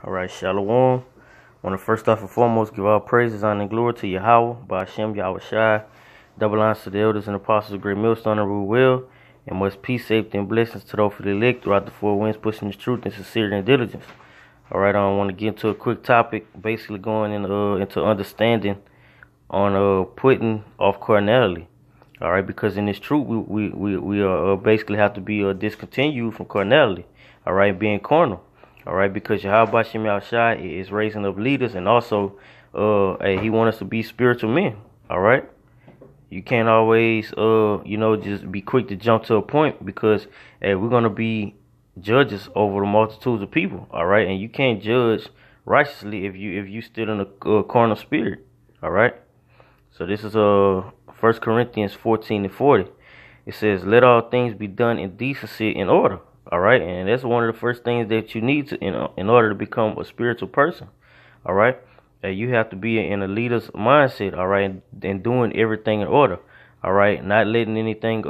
All right, Shalom. I want to first off and foremost give all praises, honor, and glory to Yahweh, by Hashem, Yahweh Shai. Double honors to the elders and apostles of Great Millstone and rule well, and much peace, safety, and blessings to those for the elect throughout the four winds, pushing the truth and sincerity and diligence. All right, I want to get into a quick topic, basically going into understanding on putting off carnality. All right, because in this truth, we basically have to be discontinued from carnality. All right, being carnal. All right, because Yahweh Shem Shai is raising up leaders, and also he wants us to be spiritual men. All right, you can't always just be quick to jump to a point, because we're gonna be judges over the multitudes of people. All right, and you can't judge righteously if you still in a carnal spirit. All right, so this is 1 Corinthians 14:40. It says, "Let all things be done in decency and order." All right, and that's one of the first things that you need to in order to become a spiritual person. All right, you have to be in a leader's mindset. All right, and doing everything in order. All right, not letting anything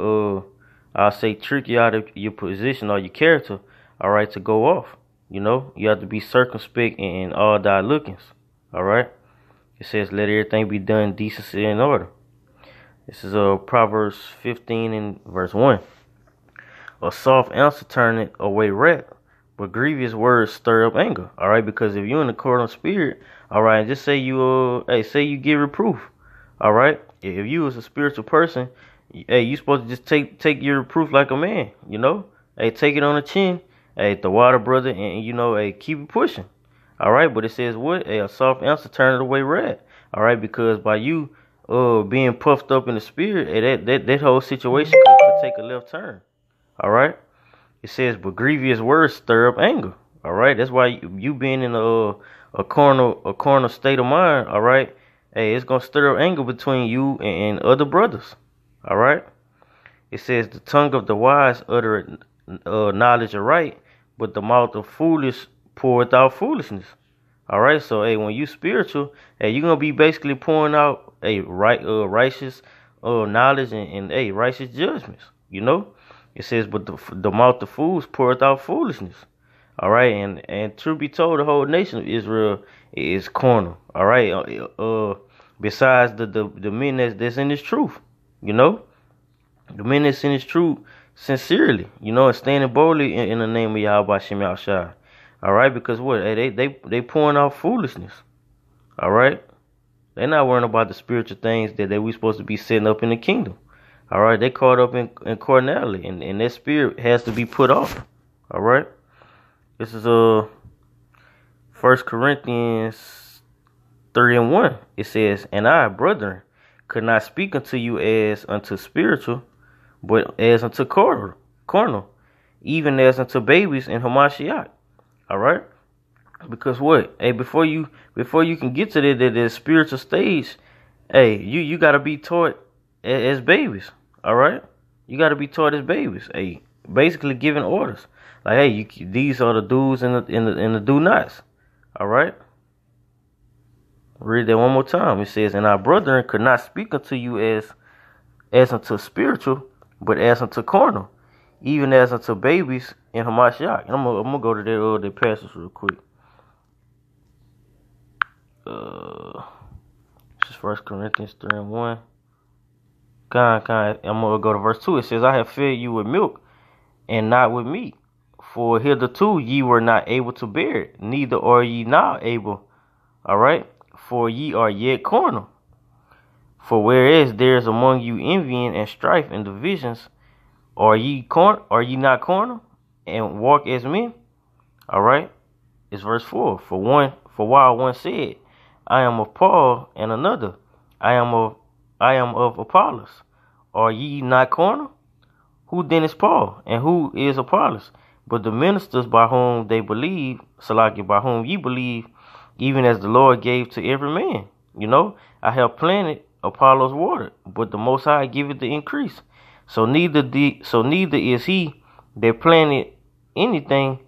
I'll say trick you out of your position or your character. All right, to go off. You have to be circumspect in all thy lookings. All right, it says, "Let everything be done in decency and order." This is Proverbs 15 and verse 1. "A soft answer turneth away wrath, but grievous words stir up anger." All right, because if you're in the carnal spirit, all right, just say you say you give reproof. All right, if you as a spiritual person, you supposed to just take your reproof like a man. Take it on the chin. The water, brother, and keep it pushing. All right, but it says what? A soft answer turneth away wrath. All right, because by you being puffed up in the spirit, that whole situation could take a left turn. All right, it says, "But grievous words stir up anger." All right, that's why you being in a carnal state of mind. All right, it's gonna stir up anger between you and other brothers. All right, it says, "The tongue of the wise uttereth knowledge aright, but the mouth of foolish poureth out foolishness." All right, so when you spiritual, you're gonna be basically pouring out righteous knowledge and righteous judgments. It says, "But the mouth of fools poureth out foolishness." All right, and truth be told, the whole nation of Israel is carnal. All right, besides the men that's in this truth, the men that's in this truth sincerely, and standing boldly in the name of Yahweh Shem Shai. All right, because what they pouring out foolishness. All right, they're not worrying about the spiritual things that we supposed to be setting up in the kingdom. All right, they caught up in carnality, and that spirit has to be put off. All right, this is 1 Corinthians 3:1. It says, "And I, brethren, could not speak unto you as unto spiritual, but as unto carnal, even as unto babies in Hamashiach." All right, because what? Before you can get to the spiritual stage, you gotta be taught as babies. All right, you got to be taught as babies. Basically giving orders like, these are the do's and the do nots. All right, read that one more time. It says, "And our brethren could not speak unto you as unto spiritual, but as unto carnal, even as unto babies in Hamashiach." And I'm gonna go to that passage real quick. This is 1 Corinthians 3:1. I'm gonna go to verse 2. It says, "I have fed you with milk and not with meat, for hitherto ye were not able to bear it, neither are ye now able. All right, for ye are yet carnal. For whereas there is among you envying and strife and divisions, are ye not carnal and walk as men?" All right, it's verse 4. For while one said, "I am of Paul," and another, I am of Apollos, are ye not carnal? Who then is Paul, and who is Apollos? But the ministers by whom they believe, Salaki, by whom ye believe, even as the Lord gave to every man. I have planted, Apollos watered, but the Most High giveth the increase. So neither is he that planted anything,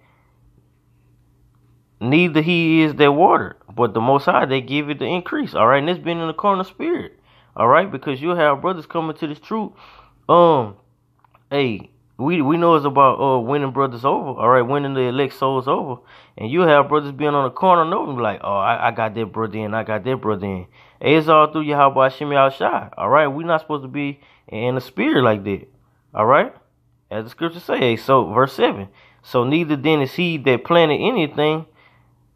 neither he is that watered, but the Most High that giveth the increase." All right, and it's been in the carnal spirit. All right, because you'll have brothers coming to this truth, we know it's about winning brothers over, all right, winning the elect souls over. And you have brothers being on the corner and over, like, oh, I got that brother in, I got that brother in. Hey, it's all through Yahweh Hashem Yahushua, all right? We're not supposed to be in the spirit like that, all right? As the scriptures say. Hey, so verse 7. So neither then is he that planted anything,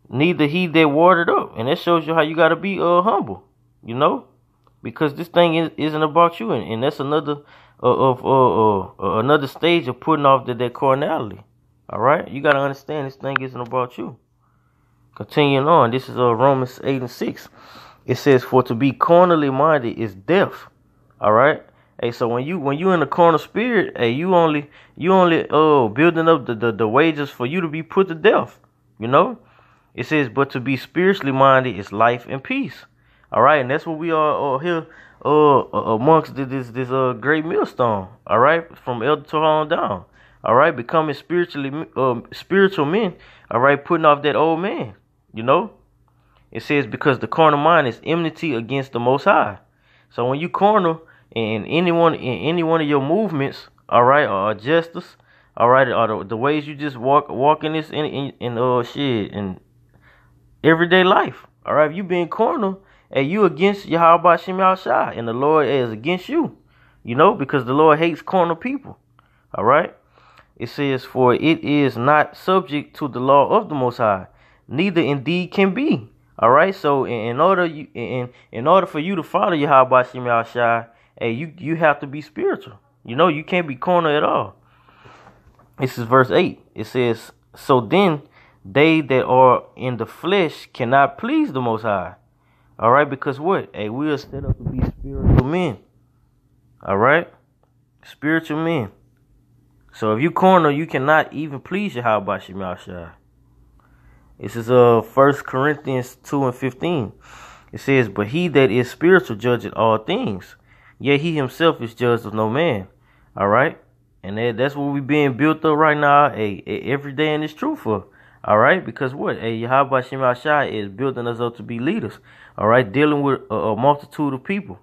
neither he that watered up. And that shows you how you got to be humble, you know? Because this thing isn't about you, and that's another another stage of putting off that carnality. All right, you gotta understand this thing isn't about you. Continuing on, this is Romans 8:6. It says, "For to be carnally minded is death." All right. Hey, so when you in the carnal spirit, hey, you only building up the wages for you to be put to death. You know, it says, "But to be spiritually minded is life and peace." All right, and that's what we are here amongst this great millstone. All right, from elder to on down. All right, becoming spiritual men. All right, putting off that old man. You know, it says, because the carnal mind is enmity against the Most High. So when you carnal in any one of your movements, all right, or justice, all right, or the ways you just walk in this in everyday life. All right, if you being carnal, and you against Yahweh Hashem Yahushua, and the Lord is against you, you know, because the Lord hates carnal people. All right, it says, for it is not subject to the law of the Most High, neither indeed can be. All right, so in order for you to follow Yahweh Hashem Yahushua, hey, you have to be spiritual. You know, you can't be carnal at all. This is verse 8. It says, so then they that are in the flesh cannot please the Most High. All right, because what? Hey, we are set up to be spiritual men. All right, spiritual men. So if you carnal, you cannot even please Yahweh Hashem Yahushua. This is 1 Corinthians 2:15. It says, but he that is spiritual judgeth all things, yet he himself is judged of no man. All right, and that's what we're being built up right now, every day in this truth for. All right, because what? Yahweh Hashem Yahushua is building us up to be leaders. All right, dealing with a multitude of people.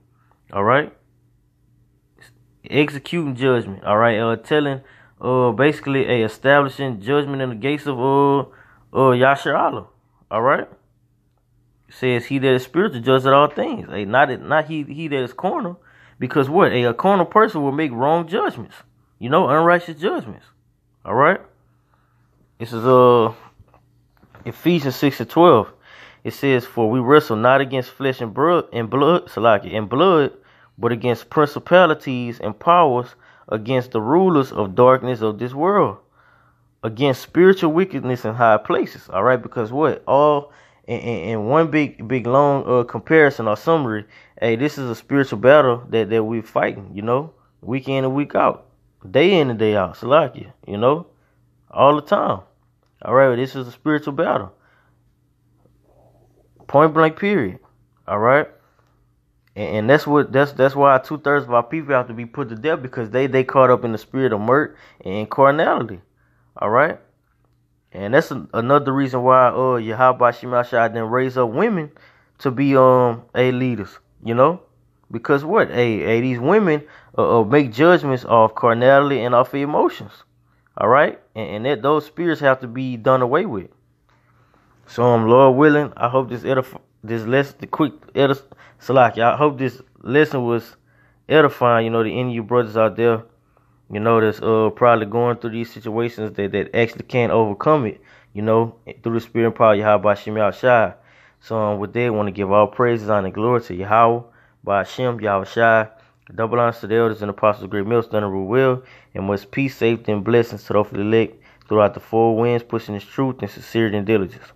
All right, executing judgment. All right, telling, basically, establishing judgment in the gates of Yasher Allah. All right, it says he that is spiritual judges all things. Not he that is carnal, because what? A carnal person will make wrong judgments. You know, unrighteous judgments. All right, this is Ephesians 6:12. It says, for we wrestle not against flesh and blood, but against principalities and powers, against the rulers of darkness of this world, against spiritual wickedness in high places. All right, because what? All in one big long comparison or summary, hey, this is a spiritual battle that we're fighting, you know, week in and week out, day in and day out, Salakia, you know, all the time. All right, this is a spiritual battle. Point blank period. All right. And that's why 2/3 of our people have to be put to death, because they caught up in the spirit of murder and carnality. All right. And that's another reason why Yahweh Hashem Yahushua didn't raise up women to be leaders, you know? Because what? These women make judgments of carnality and off of emotions. All right? And those spirits have to be done away with. So Lord willing, I hope this lesson, I hope this lesson was edifying, you know, to any of you brothers out there, you know, that's probably going through these situations that actually can't overcome it, you know, through the spirit and power of Yahweh Hashem Yahushua. So with that, I want to give all praises, honor, and glory to Yahweh, by Hashem Yahushua. Double honors to the elders and apostles of great millstone and rule well, and much peace, safety, and blessings to the elect throughout the four winds, pushing his truth and sincerity and diligence.